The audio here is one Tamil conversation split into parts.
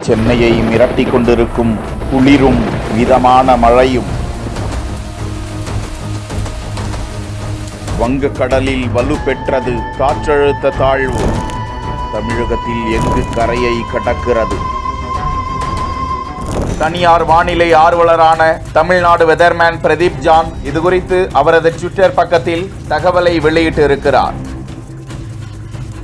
சென்னையை மிரட்டிக் கொண்டிருக்கும் குளிரும் மிதமான மழையும். வங்கக்கடலில் வலுப்பெற்றது காற்றழுத்த தாழ்வு. தமிழகத்தில் எங்கு கரையை கடக்கிறது? தனியார் வானிலை ஆர்வலரான தமிழ்நாடு வெதர்மேன் பிரதீப் ஜான் இதுகுறித்து அவரது ட்விட்டர் பக்கத்தில் தகவலை வெளியிட்டு இருக்கிறார்.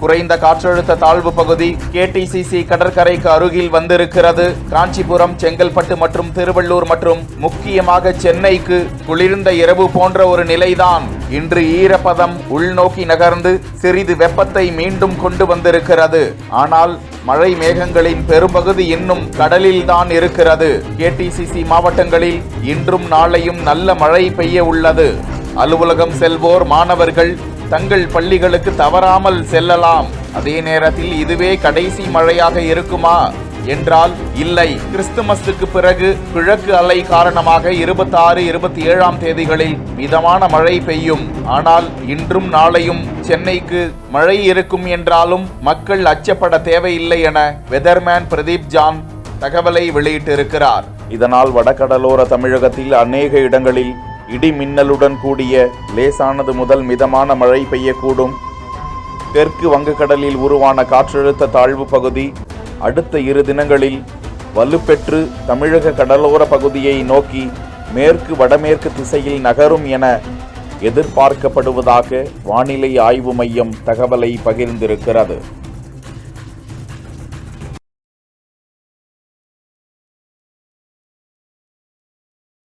குறைந்த காற்றழுத்த தாழ்வு பகுதி KTCC கடற்கரைக்கு அருகில் வந்திருக்கிறது. காஞ்சிபுரம், செங்கல்பட்டு மற்றும் திருவள்ளூர் மற்றும் முக்கியமாக சென்னைக்கு குளிர்ந்த இரவு போன்ற ஒரு நிலைதான் இன்று ஈரப்பதம் உள்நோக்கி நகர்ந்து சிறிது வெப்பத்தை மீண்டும் கொண்டு வந்திருக்கிறது. ஆனால் மழை மேகங்களின் பெரும்பகுதி இன்னும் கடலில் தான் இருக்கிறது. KTCC மாவட்டங்களில் இன்றும் நாளையும் நல்ல மழை பெய்ய உள்ளது. அலுவலகம் செல்வோர் மாணவர்கள் தங்கள் பள்ளிகளுக்கு தவறாமல் செல்லலாம். அதே நேரத்தில் இதுவே கடைசி மழையாக இருக்குமா என்றால் இல்லை. கிறிஸ்துமஸுக்கு பிறகு கிழக்கு அலை காரணமாக 26, 27ஆம் தேதிகளில் மிதமான மழை பெய்யும். ஆனால் இன்றும் நாளையும் சென்னைக்கு மழை இருக்கும் என்றாலும் மக்கள் அச்சப்பட தேவையில்லை என வெதர்மேன் பிரதீப் ஜான் தகவலை வெளியிட்டிருக்கிறார். இதனால் வடகடலோர தமிழகத்தில் அநேக இடங்களில் இடி மின்னலுடன் கூடிய லேசானது முதல் மிதமான மழை பெய்யக்கூடும். தெற்கு வங்கக்கடலில் உருவான காற்றழுத்த தாழ்வு பகுதி அடுத்த 2 தினங்களில் வலுப்பெற்று தமிழக கடலோர பகுதியை நோக்கி மேற்கு வடமேற்கு திசையில் நகரும் என எதிர்பார்க்கப்படுவதாக வானிலை ஆய்வு மையம் தகவலை பகிர்ந்திருக்கிறது.